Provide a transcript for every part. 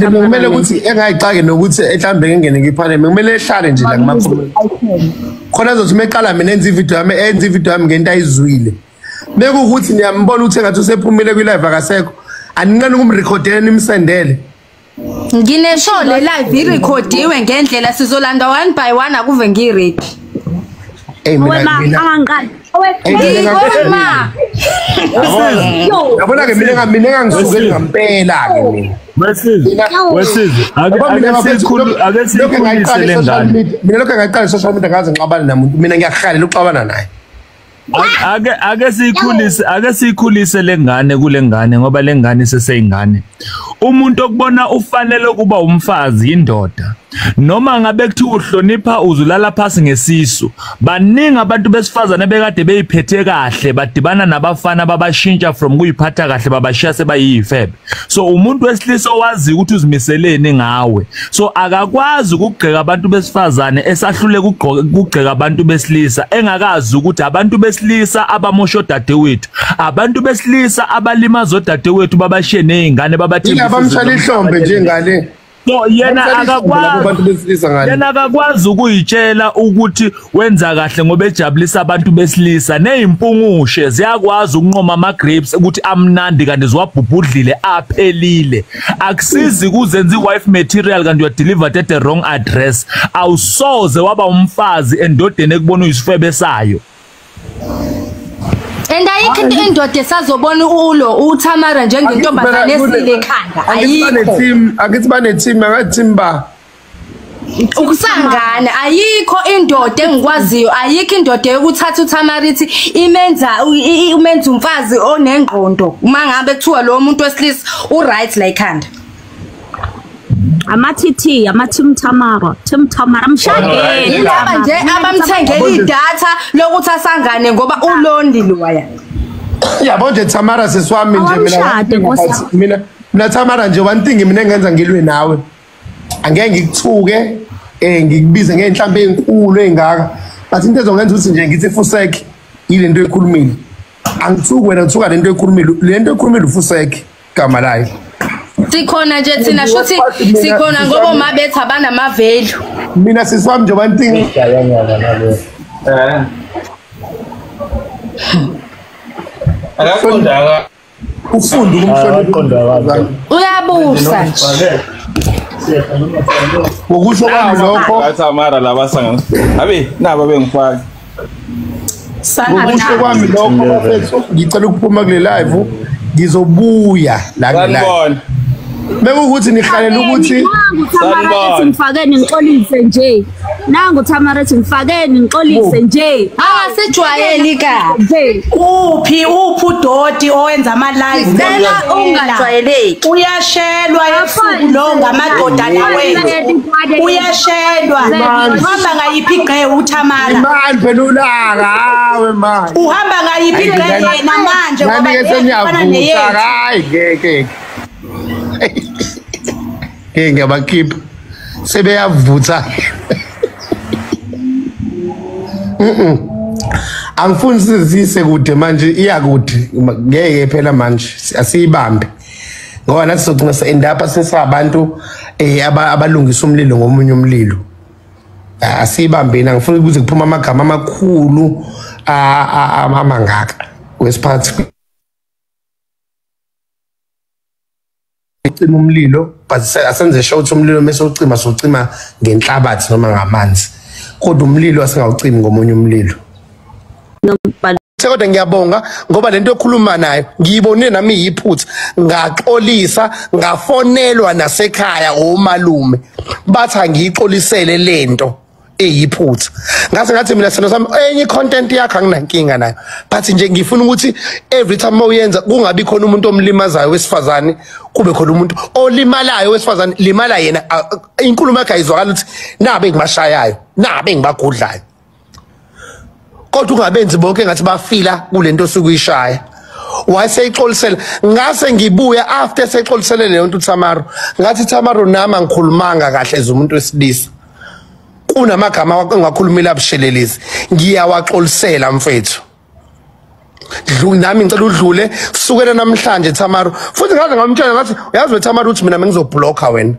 kanti kumele ukuthi engayicake nokuthi mhlambe ngengene ngiphane kumele ehlale nje la ngamakhulu khona azothi meqala mina enza ivideo yami ngento ayizwile beke ukuthi niyambona ukuthi engathi usephumile kwi live akasekho aninqane ukumrecordela nimsendele nginesho le live irecordiwe ngendlela sizolanda one by one akuve ngiready mina angaqali yabona ke mina ngangisuke ngampela ke mina mina lokho engaqala social media ngaze ngixabana namuntu mina ngiyakhalela uxabana naye ake sikhulise lengane kulengane ngoba lengane seseyingane umuntu okubona ufanele kuba umfazi indoda noma ngabe kuthi uhlonipha uzulala phansi ngesisu baningi abantu besifazane bekade beyiphethe kahle badibana nabafana babashintsha from kuyiphatha kahle babashiya sebayifebe so umuntu wesilisa owazi ukuthi uzimiseleni ngawe so akakwazi ukugqeka abantu besifazane esahlule ukugqeka abantu besilisa engakazi ukuthi abantu besilisa abamosho dadewethu abantu besilisa abalimazo dadewethu babashiye nezingane babathi abamshaya ihlombe njengale so yena akakwazi ukuyitshela ukuthi wenza kahle ngoba ejabulisa abantu besilisa nezimpungushe ziyakwazi ukunqoma ama grapes ukuthi amnandi kanti ziwabhubhudlile aphelile akusizi kuzenza iwife material kanti you delivered at the wrong address awusoze waba umfazi endodeni ekubona uyisifebe sayo ayikho indoda esazobona uThamara njengentombazane esile ekhanda akithi bane team akateam ba ukusangana ayikho indoda engikwaziyo ayikho indoda yokuthatha uThamara ithi umenza umfazi onengqondo mangabe kuthiwa lo muntu wesilisa uright la ekhanda amaTT Tim Tamara mshadeni laba nje abamthengela idatha lokuthi asangane ngoba ulondi loya yabo nje Tamara seswami nje mina Tamara nje one thing mina engenza ngilwe nawe angeke ngikuthuke ngikubize ngenhlambe ezinkulu ezingaka but into ezongenza ukuthi nje ngithi Fuseki yilento ekhulumile angithuki wena uthuka lento ekhulumile lento ekhulumile uFuseki gama layo sikhona nje thina shuthi sikhona ngoba umabethu abanamavelu mina siswami nje one thing akaqondaka ufunda ukumhlonipha uyabusa nje ukusho kwalokho Tamara labasanga abe naba bengifaka ukusho kwami lokho bafethu ngicela ukuphuma kule live ngizobuya la live bekuthi nihlalela ukuthi Tamara ngifakeni ngixolise nje nangu Tamara ngifakeni ngixolise nje asijwayeli ka uphi udoti owenza ama live cela ungajwayeleki uyashelwa efuku lo ngamadoda wethu uyashelwa uhamba ngayiphi igqe uThamara imali phelulaka hawe manje uhamba ngayiphi igqe yena manje ngoba yefana neyethi hayi ngeke ngiyabakhipha sebeyavutha angifuni sizise kude manje iyakude ngeke phela manje asiyibambe ngoba nathi sogcina sendapha sesabantu abalungisa umlilo ngomunye umlilo asiyibambeni angifuni ukuze kuphuma amagama amakhulu amangaka wesiphathi ucima umlilo but asenze show ukuthi umlilo mase ucima socima ngenhlabathi noma ngamanzi kodwa umlilo asingawucimi ngomunye umlilo kodwa ngiyabonga ngoba lento ekhuluma nayo ngiyibone nami yiphutha ngaxolisa ngafonelwa nasekhaya omalume bathi angiyixolisele lento eyiphutha ngathi mina sena sami enye content yakhe anginankinga nayo but nje ngifuna ukuthi every time uyenza kungabi khona umuntu omlimazayo wesifazane kube khona umuntu olimalayo wesifazane limala yena inkulumo yakhe ayizwakala ukuthi nabe ngibashayayo nabe ngibagudlayo kodwa ungabenzi bonke ngathi bafila kulento sukuyishaya wayeseyixolisela ngase ngibuya after seyixolisele leyo nto uThamaro ngathi Thamaro nami angikhulumanga kahle ezumuntu wesilisa kunamagama engakhulumela abushelelezi ngiyawaxolisela mfethu nami ngicela udlule kusukela namhlanje Tamaro futhi ngaze ngamtshela ngathi uyazi Tamaro uthi mina ngizoblocker wena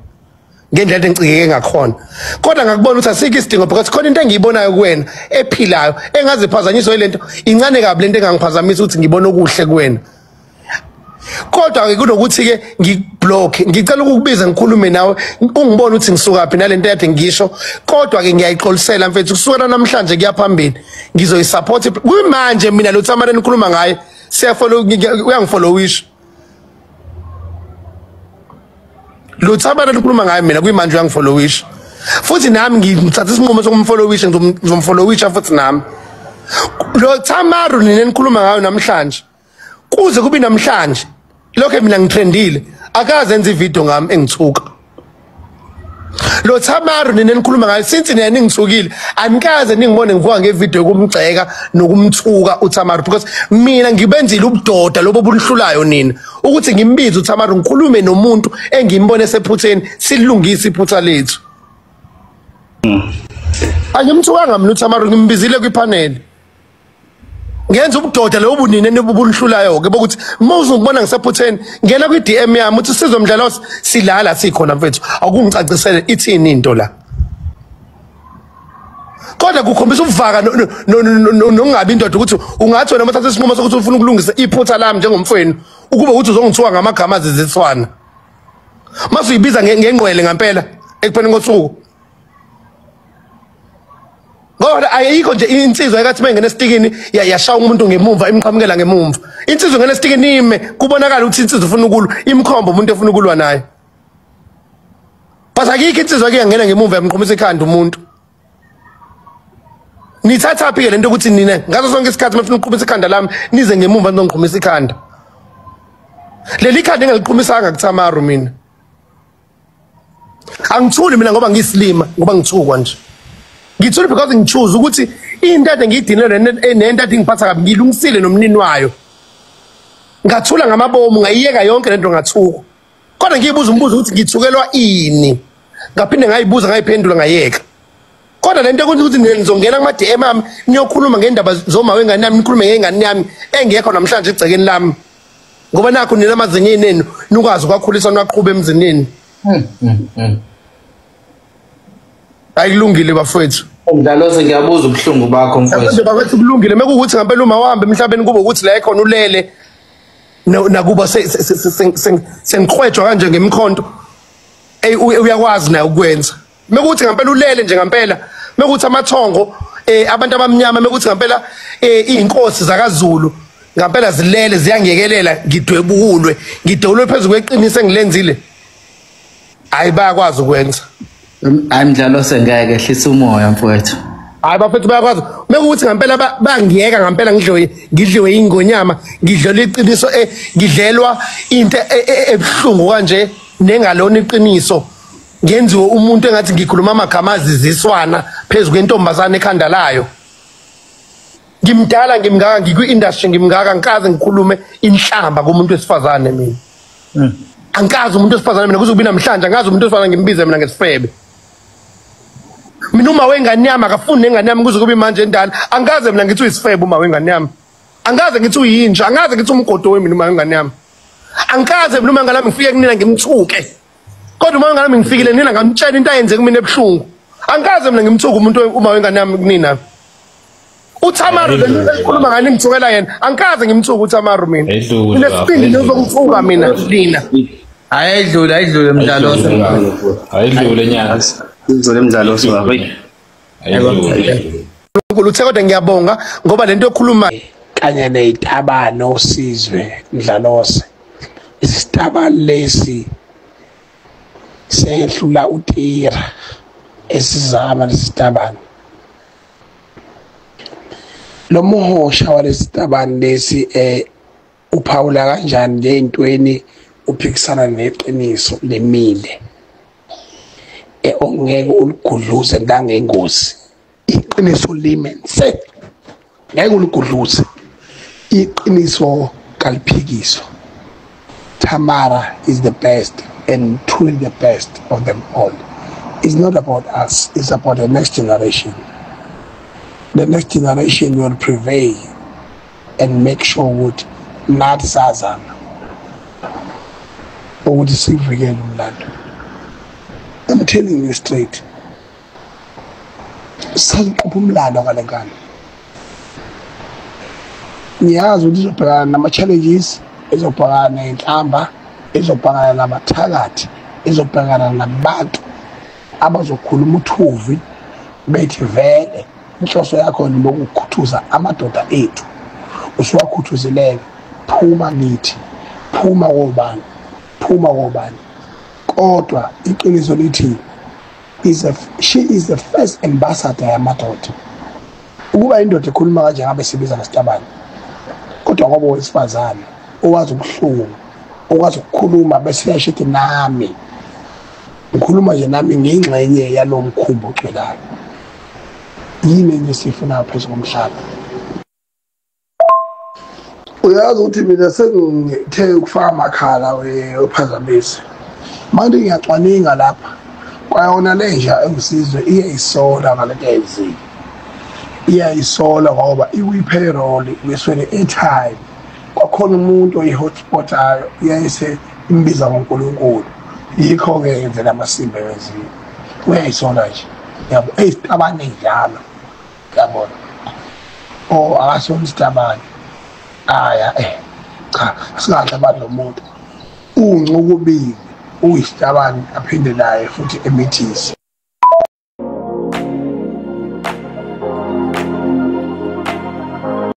ngendlela engicikeke ngakhona kodwa ngakubona ukuthi asikho isidingo because khona into engiyibonayo kuwena ephilayo engaziphazanyiswa lento incane kabi lento engangiphazamisa ukuthi ngibone okuhle kuwena kodwa ke kunokuthi ke ngiblock ngicela ukukubiza ngikhulume nawe ungibone ukuthi ngisuka phi nalento yakhe ngisho kodwa ke ngiyayiqolisela mfethu kusukela namhlanje kuyaphambili ngizoyisupport kuyimanje mina lo Tamara nikhuluma ngaye siyafollow uyangifollowisha lo Tamara nikhuluma ngaye mina kuyimanje uyangifollowisha futhi nami ngithatha isinqumo sokumfollowisha ngizomfollowisha futhi nami lo Tamara nikhuluma ngayo namhlanje kuze kube namhlanje lokho mina ngitrendile akaze enze ivideo ngami engithuka lo Tamara nikhuluma ngayo since nina ningithukile anikaze ningibone ngivuka ngevideo kumgceka nokumthuka uTamara because mina ngibenzile ubudoda lobo bunhlulayo nina ukuthi ngimbize uTamara ngikhulume nomuntu engimbone sephutheni silungise iphutha lethu angimthukanga mina uTamara ngimbizile kwipanel ngenza ubudoda lobo nina nebubunhlulayo ke bokuthi mawuzongibona ngisephutheni ngena kwi DM yami uthi sizomdlalo silala sikhona mfethu akungicacisele ithini into la kodwa kukhombisa ubuvaka nongabi indoda ukuthi ungathi wena mathatha isinqumo sokuthi ufuna ukulungisa iphutha lami njengomfweni ukuba uthi uzongithuka ngamagama aziziswana masuyibiza ngengqwele ngempela ekupheleni kosuku ngoba ayikho nje insizwa ekathi mengene estikini yashaya umuntu ngemuva imqhamukela ngemuva insizwa ngene estikini ime kubonakala ukuthi insizwa ufuna ukulwa imkhombo umuntu efuna ukulwa naye base akikho insizwa ke yangena ngemuva yamqhumisa ikhanda umuntu nithatha phi ke lento ukuthi nina ngaso sonke isikhathi mafuna ukuqhumisa ikhanda lami nize ngemuva nizongiqhumisa ikhanda leli khanda engiliqhumisanga kuTamaro mina angithuli mina ngoba ngiyisilima ngoba ngithukwa nje ngithule because ngichoose ukuthi into ade ngiyidinele nento ade ngiphatha kabi ngilungisile nomnini wayo ngathula ngamabomu ngayiyeka yonke lento ngathuka kodwa ngiyibuza umbuzo ukuthi ngithukelwa ini ngaphinde ngayibuza ngayiphendula ngayeka kodwa lento ukuthi nizongena kuma DM ami niyokhuluma ngendaba zoma wengane yami nikhulume ngengane yami engekho namhlanje egcekeni lami ngoba nakho nina amazinye nenu nikwazi ukwakhulisa naqhube emzinini ayilungile bafethu umdlalo sengiyabuza ubuhlungu bakho mfowethu bafethu kulungile mekuthi ngempela uma uhambe emhlabeni kube ukuthi la ekhona ulele nakuba sengiqhwejwa kanje ngemkhonto uyakwazi naye ukwenza mekuthi ngempela ulele nje ngempela mekuthi amathongo abantu abamnyama mekuthi ngempela izinkosi zakaZulu ngempela zilele ziyangekelela ngidwebukulwe ngidewulwe phezulu kweqiniso engilenzile hayi bayakwazi ukwenza hayi mdlalo sengeke ehlisa umoya mfowethu hayi bafethu bayakwazi mekuthi ngempela bangiyeka ngempela ngidliwe ingonyama ngidlela iqiniso ngidlelwa into ebuhlungu kanje nengalona iqiniso ngenziwe umuntu engathi ngikhuluma amagama aziziswana phezulu kwentombazane ekhanda layo ngimdala ngimngaka ngikwi-industry ngimngaka ngikaze ngikhulume inhlamba kumuntu wesifazane mina angikazi umuntu wesifazane mina kuze kube namhlanje angazi umuntu wesifazane ngimbize mina ngesifebe mina uma wengane yami akafuni nengane yami kuze kube manje endala angikaze mina ngithi uyisifebe uma wengane yami angikaze ngithi uyinja angikaze ngithi umgodo wami uma wengane yami angikaze mina uma wengane yami ngifike kunina ngimthuke kodwa uma wengane yami ngifikile nina ngamtshela into ayenze kumina ebuhlungu angikaze mina ngimthuke umuntu uma wengane yami kunina uTamaro lekhuluma ngani ngithukela yena angikaze ngimthuka uTamaro mina nesibindi nizongithuka mina lina ayidlule mdlalo ayidlule nyanga izole mdlalo siwabe Ngoluthe kodwa ngiyabonga ngoba lento yokhuluma kanye nezitabane osizwe mdlalose isitabane lesi sehlula uTira esizama lesitabane lo muhosha walesitabane lesi uphawula kanjani lentweni uphikisana neqiniso lemile ongeke uligudluze ndangengozi iqiniso limense ngeke uligudluze iqiniso kaliphikiswa Tamara is the best and truly the best of them all. It's not about us, it's about the next generation. The next generation will prevail and make sure ukuthi nathi sazana ukuthi sivikele umlando. I'm telling you straight. Saliqopha umlando ngale ngane. Ngiyazi ukuthi izobhekana nama-challenges, izobhekana nenhlamba, izobhekana namathakathi, izobhekana nabantu abazokhuluma uthuvi bethi vele inhloso yakho lokukhuthuza amadoda ethu. Usuwakhuthuzileke, phuma nithi, phuma kobani, phuma kobani. Kodwa iqiniso lithi she is the first ambassador yamadoda. Ukuba indoda ekhuluma kanje ngabe sibiza ngesitabane. Kodwa ngoba owesifazane owazi ubuhlungu, okwazi ukukhuluma bese yashithi nami ngikhuluma nje nami ngingxenye yalo mkhumbi ogcwelayo. Yini enye esifuna phezulu komhlaba? Uyazi ukuthi mina sengithe ukufaka amakhala wephazamisi. Manje ngiyacwaninga lapha. Kwayona lenja engusizwe iyayisola ngalento eyenzile. Iyayisola ngoba ikwi-payroll ngeswele airtime. Kwakhona umuntu oyi-hotspotayo iyayise imbiza ngoNkulunkulu. Yikho-ke yenzela amasimba ewenziwe. Uyayisola nje. Yabo esitabane njalo. Yabona. Oh akasona isitabane. Aya cha singadla abantu nomuntu. Uncuko ubili uyisitabane aphinde naye futhi emithisi.